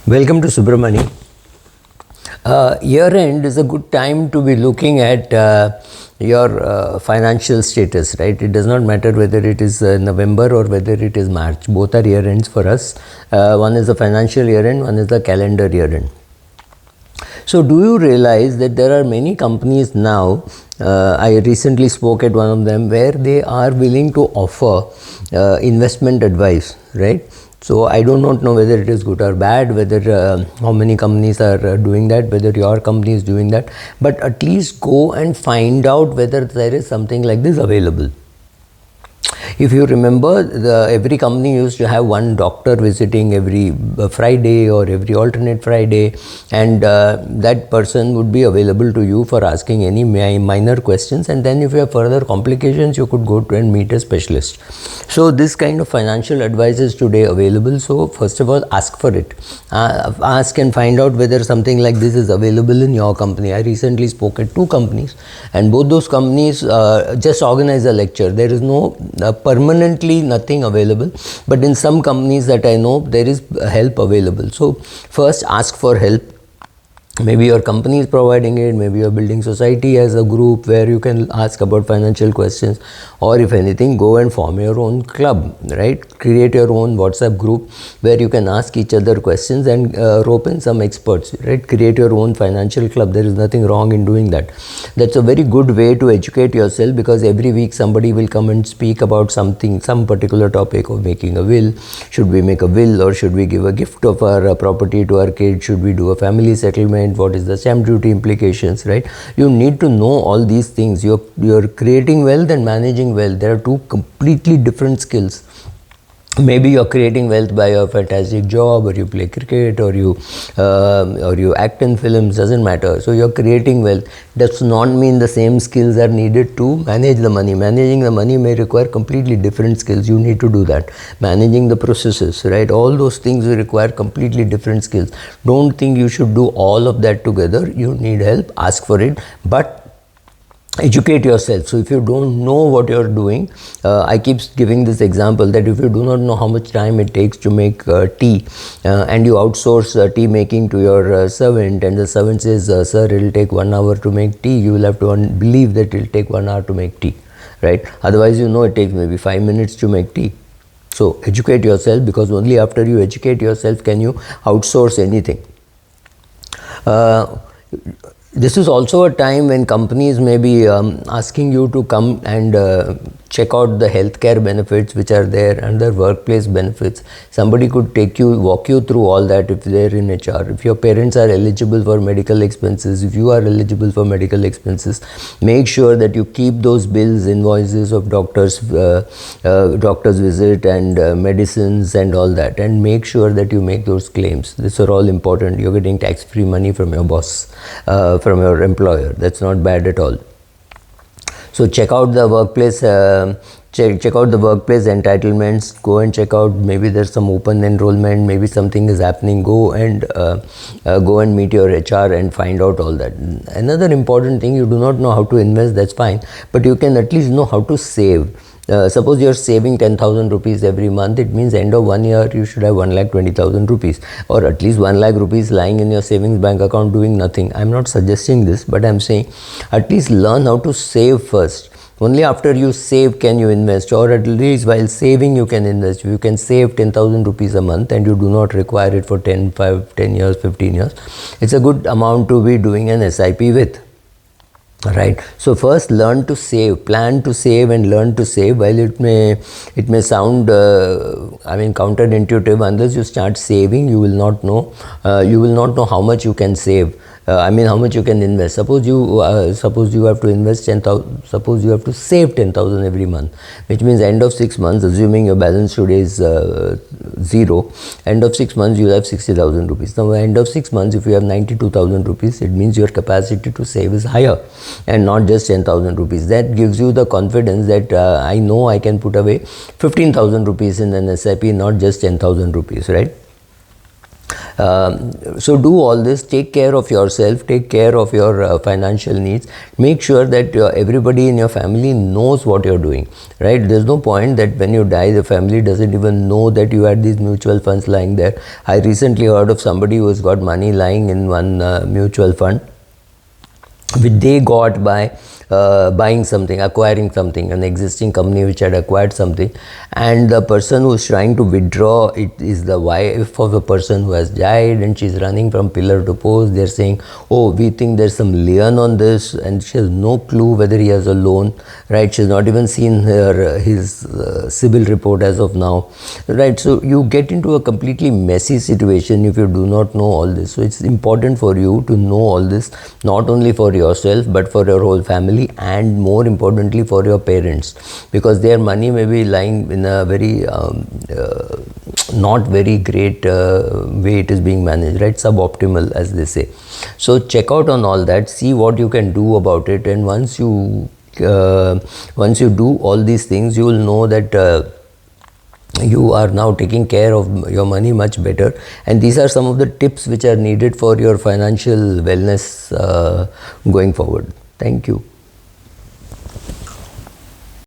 Welcome to Subramani. Year end is a good time to be looking at your financial status, right? It does not matter whether it is November or whether it is March. Both are year ends for us. One is the financial year end, one is the calendar year end. So, do you realize that there are many companies now? I recently spoke at one of them where they are willing to offer investment advice, right? So, I do not know whether it is good or bad, whether how many companies are doing that, whether your company is doing that, but at least go and find out whether there is something like this available. If you remember, every company used to have one doctor visiting every Friday or every alternate Friday, and that person would be available to you for asking any minor questions, and then if you have further complications, you could go to and meet a specialist. So this kind of financial advice is today available. So first of all, ask for it. Ask and find out whether something like this is available in your company. I recently spoke at two companies, and both those companies just organize a lecture. There is no permanently nothing available, but in some companies that I know, there is help available. So first ask for help. Maybe your company is providing it, maybe your building society has a group where you can ask about financial questions, or if anything, go and form your own club, right? Create your own WhatsApp group where you can ask each other questions and rope in some experts, right? Create your own financial club. There is nothing wrong in doing that. That's a very good way to educate yourself, because every week somebody will come and speak about something, some particular topic of making a will. Should we make a will, or should we give a gift of our property to our kids? Should we do a family settlement? What is the stamp duty implications, right? You need to know all these things. You're creating wealth and managing wealth. There are two completely different skills. Maybe you're creating wealth by a fantastic job, or you play cricket, or you act in films, doesn't matter. So you're creating wealth. Does not mean the same skills are needed to manage the money. Managing the money may require completely different skills. You need to do that. Managing the processes, right? All those things will require completely different skills. Don't think you should do all of that together. You need help, ask for it, but educate yourself. So if you don't know what you're doing, I keep giving this example that if you do not know how much time it takes to make tea, and you outsource tea making to your servant, and the servant says, sir, it will take 1 hour to make tea, you will have to believe that it will take 1 hour to make tea, right? Otherwise, it takes maybe 5 minutes to make tea. So educate yourself, because only after you educate yourself can you outsource anything. This is also a time when companies may be asking you to come and check out the healthcare benefits which are there and the workplace benefits. Somebody could walk you through all that if they're in HR. If your parents are eligible for medical expenses, if you are eligible for medical expenses, make sure that you keep those bills, invoices of doctor's visit and medicines and all that, and make sure that you make those claims. These are all important. You're getting tax-free money from your boss, from your employer. That's not bad at all. So check out the workplace, check out the workplace entitlements. Go and check out, maybe there's some open enrollment, maybe something is happening. Go and meet your HR and find out all that. Another important thing, you do not know how to invest, that's fine, but you can at least know how to save. Suppose you're saving 10,000 rupees every month, it means end of 1 year you should have 1,20,000 rupees, or at least 1 lakh rupees lying in your savings bank account doing nothing. I'm not suggesting this, but I'm saying at least learn how to save first. Only after you save can you invest, or at least while saving you can invest. You can save 10,000 rupees a month and you do not require it for 10 years, 15 years. It's a good amount to be doing an SIP with. Right. So first learn to save, plan to save and learn to save. While it may sound counterintuitive, unless you start saving, you will not know how much you can save. How much you can invest. Suppose you have to invest 10,000. Suppose you have to save 10,000 every month, which means end of 6 months, assuming your balance today is 0. End of 6 months, you have 60,000 rupees. Now, end of 6 months, if you have 92,000 rupees, it means your capacity to save is higher, and not just 10,000 rupees. That gives you the confidence that I know I can put away 15,000 rupees in an SIP, not just 10,000 rupees, right? So do all this, take care of yourself, take care of your financial needs, make sure that everybody in your family knows what you're doing, right? There's no point that when you die the family doesn't even know that you had these mutual funds lying there. I recently heard of somebody who has got money lying in one mutual fund which they got by buying something, acquiring something, an existing company which had acquired something, and the person who's trying to withdraw it is the wife of the person who has died, and she's running from pillar to post. They're saying, oh, we think there's some lien on this, and she has no clue whether he has a loan, right? She's not even seen his CIBIL report as of now, right? So you get into a completely messy situation if you do not know all this. So it's important for you to know all this, not only for yourself but for your whole family, and more importantly for your parents, because their money may be lying in a very not very great way it is being managed, right? Suboptimal, as they say. So check out on all that, see what you can do about it, and once you do all these things, you will know that you are now taking care of your money much better. And these are some of the tips which are needed for your financial wellness going forward. Thank you.